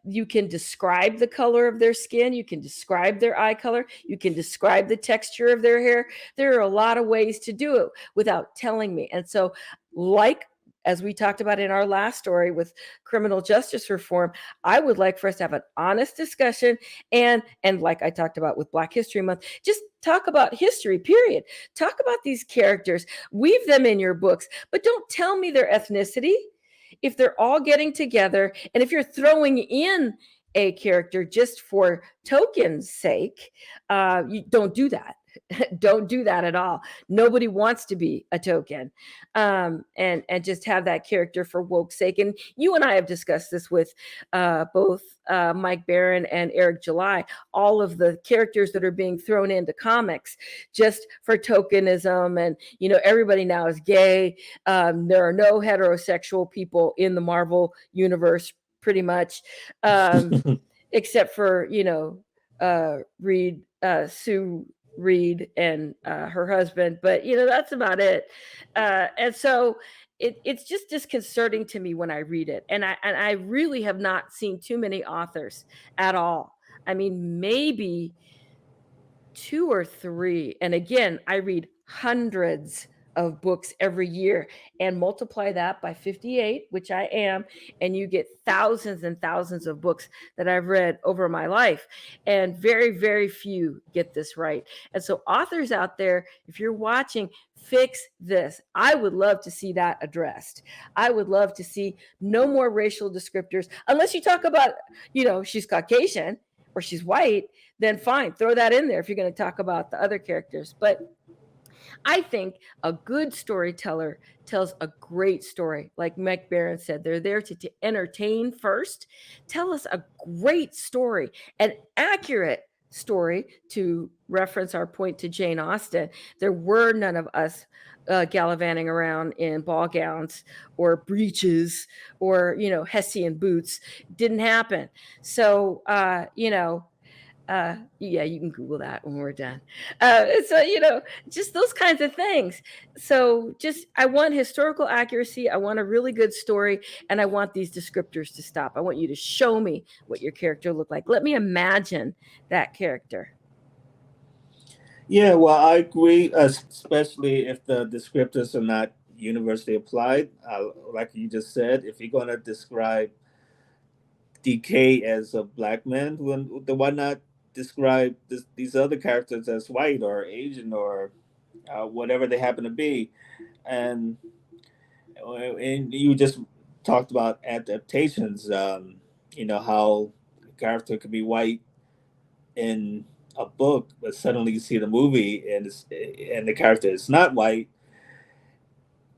You can describe the color of their skin. You can describe their eye color. You can describe the texture of their hair. There are a lot of ways to do it without telling me. And so, as we talked about in our last story with criminal justice reform, I would like for us to have an honest discussion, and like I talked about with Black History Month, just talk about history, period. Talk about these characters, weave them in your books, but don't tell me their ethnicity. If they're all getting together, and if you're throwing in a character just for token's sake, you don't do that. Don't do that at all. Nobody wants to be a token, and just have that character for woke sake. And you and I have discussed this with both Mike Barron and Eric July. All of the characters that are being thrown into comics just for tokenism, and everybody now is gay. There are no heterosexual people in the Marvel universe, pretty much, except for Sue Reed and her husband, but that's about it. And so it's just disconcerting to me when I read it, and I really have not seen too many authors at all. I mean, maybe 2 or 3, and again, I read hundreds of books every year, and multiply that by 58, which I am, and you get thousands and thousands of books that I've read over my life, and very, very few get this right. And so authors out there, if you're watching, fix this. I would love to see that addressed. I would love to see no more racial descriptors, unless you talk about, she's Caucasian or she's white, then fine, throw that in there if you're going to talk about the other characters. But I think a good storyteller tells a great story. Like Mike Barron said, they're there to entertain first. Tell us a great story, an accurate story, to reference our point to Jane Austen. There were none of us gallivanting around in ball gowns or breeches or, Hessian boots. Didn't happen. So, yeah, you can Google that when we're done. So, just those kinds of things. So I want historical accuracy. I want a really good story, and I want these descriptors to stop. I want you to show me what your character looked like. Let me imagine that character. Yeah, well, I agree, especially if the descriptors are not universally applied. Like you just said, if you're going to describe DK as a Black man, then why not describe these other characters as white or Asian or whatever they happen to be? And you just talked about adaptations. How a character could be white in a book, but suddenly you see the movie and the character is not white.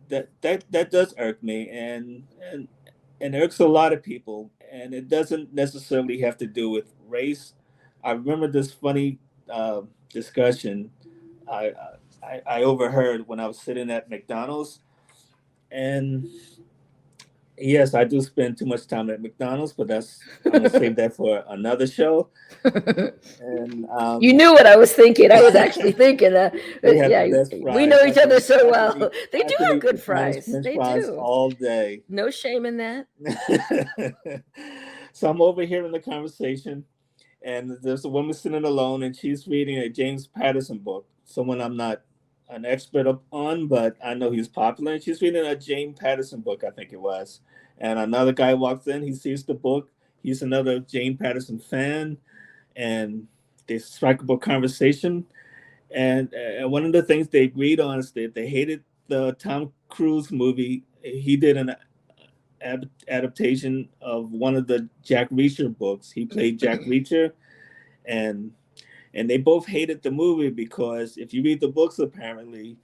That does irk me, and irks a lot of people. And it doesn't necessarily have to do with race. I remember this funny discussion I overheard when I was sitting at McDonald's. And yes, I do spend too much time at McDonald's, but I'm going to save that for another show. And you knew what I was thinking. I was actually thinking that. Yeah, we know each other so well. They do have good fries. They do all day. No shame in that. So I'm overhearing the conversation, and there's a woman sitting alone, and she's reading a James Patterson book, someone I'm not an expert on, but I know he's popular. And she's reading a James Patterson book, I think it was. And another guy walks in, he sees the book. He's another Jane Patterson fan, and they strike up a conversation. And one of the things they agreed on is that they hated the Tom Cruise movie. He did an adaptation of one of the Jack Reacher books. He played Jack Reacher, and they both hated the movie because if you read the books, apparently,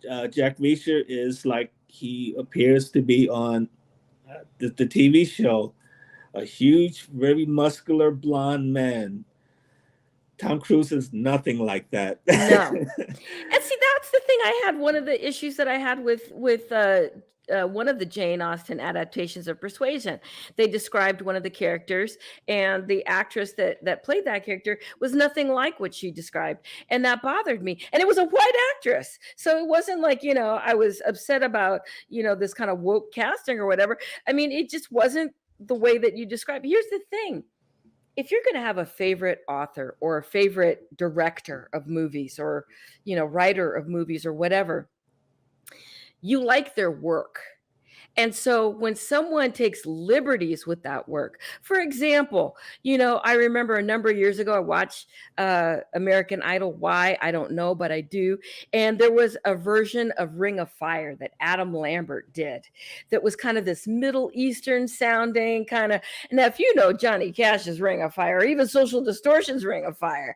Jack Reacher is like he appears to be on the TV show, a huge, very muscular blonde man. Tom Cruise is nothing like that. No. And see, that's the thing I had. One of the issues that I had with one of the Jane Austen adaptations of Persuasion. They described one of the characters, and the actress that played that character was nothing like what she described. And that bothered me. And it was a white actress. So it wasn't like, I was upset about, this kind of woke casting or whatever. I mean, it just wasn't the way that you described. Here's the thing. If you're going to have a favorite author or a favorite director of movies or, writer of movies or whatever, you like their work. And so when someone takes liberties with that work, for example, I remember a number of years ago, I watched American Idol. Why? I don't know, but I do. And there was a version of Ring of Fire that Adam Lambert did that was kind of this Middle Eastern sounding kind of. Now, if you know Johnny Cash's Ring of Fire, or even Social Distortion's Ring of Fire,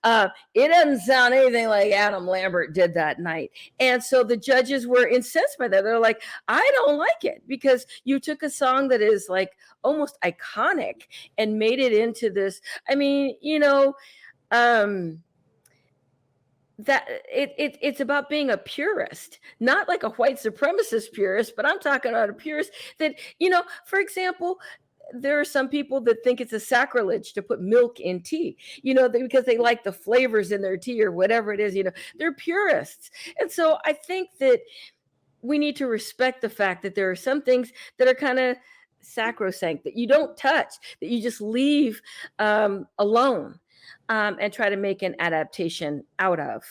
it doesn't sound anything like Adam Lambert did that night. And so the judges were incensed by that. They're like, I don't like it because you took a song that is like almost iconic and made it into this. I mean, that it's about being a purist, not like a white supremacist purist, but I'm talking about a purist that, for example, there are some people that think it's a sacrilege to put milk in tea, because they like the flavors in their tea or whatever it is, they're purists. And so I think that we need to respect the fact that there are some things that are kind of sacrosanct that you don't touch, that you just leave alone, and try to make an adaptation out of,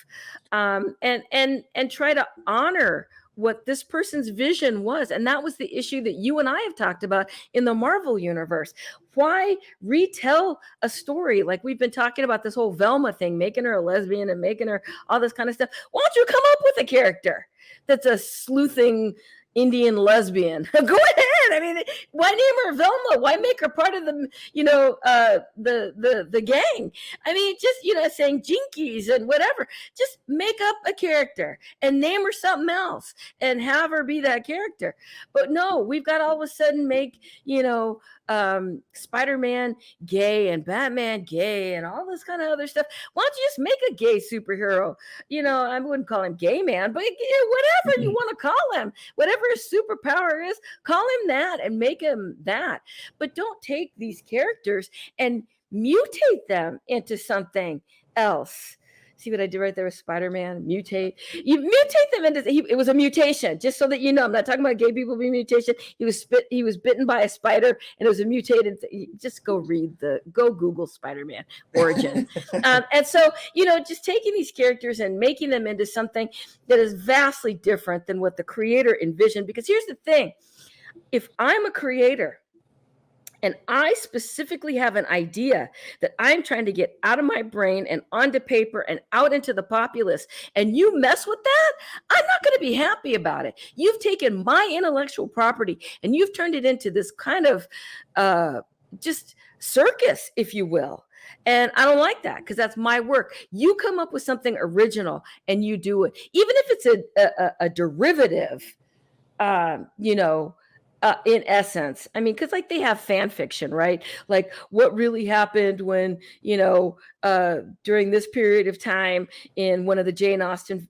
and try to honor what this person's vision was. And that was the issue that you and I have talked about in the Marvel universe. Why retell a story like we've been talking about this whole Velma thing, making her a lesbian and making her all this kind of stuff? Why don't you come up with a character that's a sleuthing Indian lesbian? Go ahead. I mean, why name her Velma? Why make her part of the, the gang? I mean, just, saying jinkies and whatever. Just make up a character and name her something else and have her be that character. But no, we've got all of a sudden make, Spider-Man gay and Batman gay and all this kind of other stuff. Why don't you just make a gay superhero? I wouldn't call him gay man, but whatever you want to call him, whatever his superpower is, call him that and make him that. But don't take these characters and mutate them into something else. See what I did right there with Spider-Man? Mutate. You mutate them into. It was a mutation, just so that you know. I'm not talking about gay people being mutation. He was bitten by a spider, and it was a mutated. Just go Google Spider-Man origin. And so, just taking these characters and making them into something that is vastly different than what the creator envisioned. Because here's the thing: if I'm a creator, and I specifically have an idea that I'm trying to get out of my brain and onto paper and out into the populace, and you mess with that, I'm not going to be happy about it. You've taken my intellectual property and you've turned it into this kind of just circus, if you will. And I don't like that because that's my work. You come up with something original and you do it, even if it's a derivative, in essence. I mean, because like they have fan fiction, right? Like what really happened when, during this period of time in one of the Jane Austen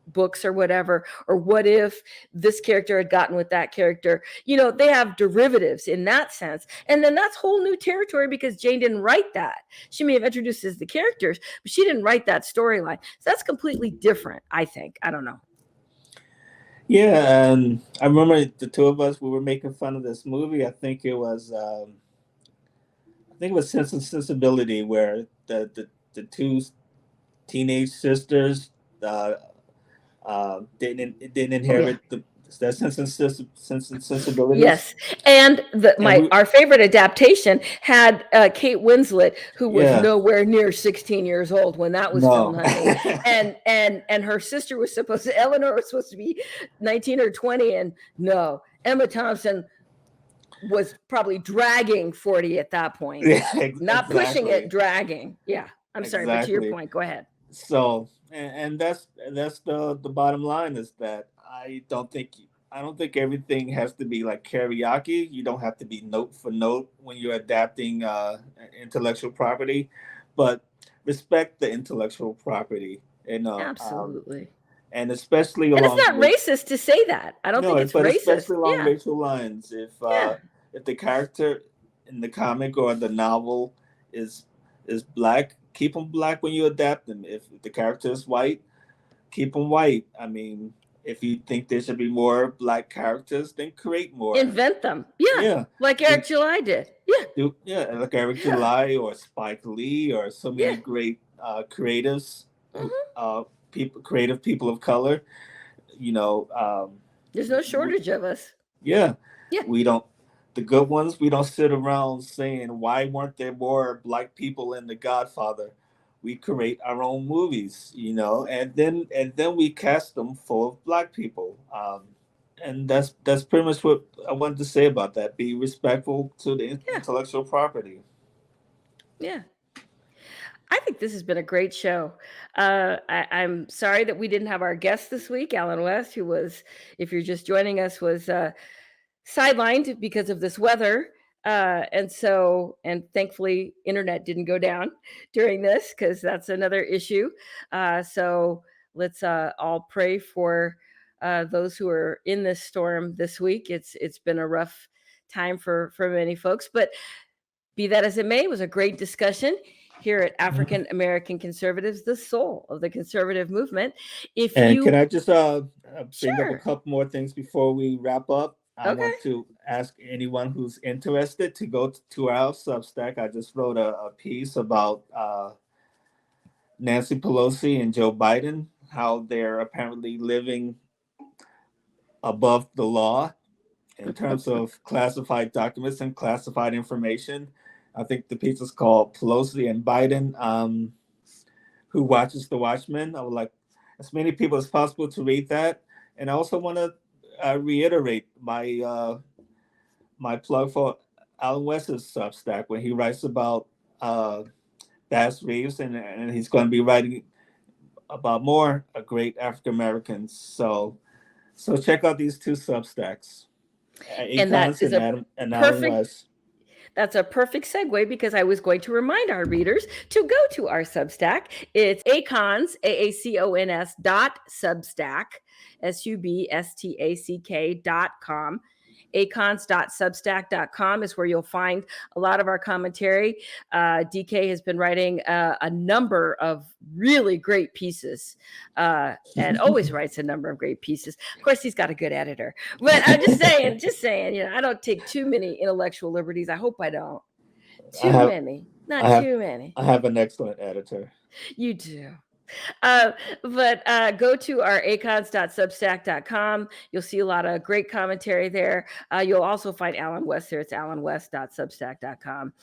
books or whatever, or what if this character had gotten with that character? They have derivatives in that sense. And then that's whole new territory because Jane didn't write that. She may have introduced as the characters, but she didn't write that storyline. So that's completely different, I think. I don't know. Yeah, and I remember the two of us, we were making fun of this movie. I think it was Sense and Sensibility, where the two teenage sisters didn't inherit Is that Sense and Sensibilities? Yes, and our favorite adaptation had Kate Winslet, who was nowhere near 16 years old when that was filmed, honey. and her sister was Eleanor was supposed to be 19 or 20, and no, Emma Thompson was probably dragging 40 at that point. Not pushing it, dragging. Yeah, I'm sorry, but to your point, go ahead. So, and that's the bottom line, is that I don't think everything has to be like karaoke. You don't have to be note for note when you're adapting intellectual property, but respect the intellectual property. Absolutely. And especially and it's not racist to say that. I don't think it's racist. Especially along racial lines. If the character in the comic or the novel is black, keep them black when you adapt them. If the character is white, keep them white. I mean, if you think there should be more black characters, then create more. Invent them. Yeah. Like Eric July did. Like Eric July or Spike Lee or so many great creatives, creative people of color. There's no shortage of us. Yeah. We don't. The good ones, we don't sit around saying, why weren't there more black people in The Godfather? We create our own movies, and then we cast them full of black people. And that's pretty much what I wanted to say about that. Be respectful to the intellectual property. Yeah. I think this has been a great show. I'm sorry that we didn't have our guest this week, Alan West, who was, if you're just joining us, was sidelined because of this weather. And thankfully, internet didn't go down during this, because that's another issue. So let's all pray for those who are in this storm this week. It's been a rough time for many folks, but be that as it may, it was a great discussion here at African American Conservatives, the soul of the conservative movement. Can I just bring up a couple more things before we wrap up? I want to ask anyone who's interested to go to our Substack. I just wrote a piece about Nancy Pelosi and Joe Biden, how they're apparently living above the law in terms of classified documents and classified information. I think the piece is called Pelosi and Biden, Who Watches the Watchmen. I would like as many people as possible to read that. And I also want to reiterate my plug for Alan West's Substack, when he writes about Bass Reeves, and he's going to be writing about more great African Americans. So check out these two Substacks, AACONS and Alan West. That's a perfect segue, because I was going to remind our readers to go to our Substack. It's AACONS, AACONS.substack, SUBSTACK.com. AACONS.substack.com is where you'll find a lot of our commentary. DK has been writing a number of really great pieces, and always writes a number of great pieces. Of course, he's got a good editor. But I'm just saying, I don't take too many intellectual liberties. I hope I don't. Too many. I have an excellent editor. You do. But go to our acons.substack.com. You'll see a lot of great commentary there. You'll also find Alan West there. It's alanwest.substack.com.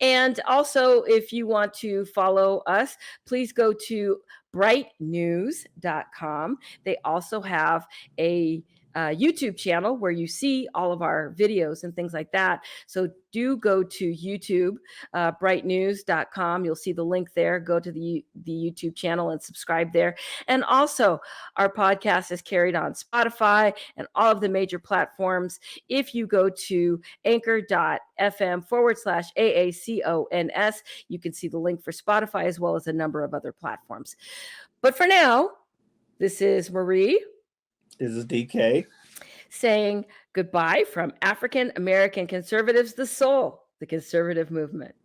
And also, if you want to follow us, please go to brightnews.com. They also have a YouTube channel where you see all of our videos and things like that. So do go to YouTube, brightnews.com. You'll see the link there. Go to the YouTube channel and subscribe there. And also, our podcast is carried on Spotify and all of the major platforms. If you go to anchor.fm/AACONS, you can see the link for Spotify as well as a number of other platforms. But for now, this is Marie. This is DK. Saying goodbye from African American Conservatives, the soul, the conservative movement.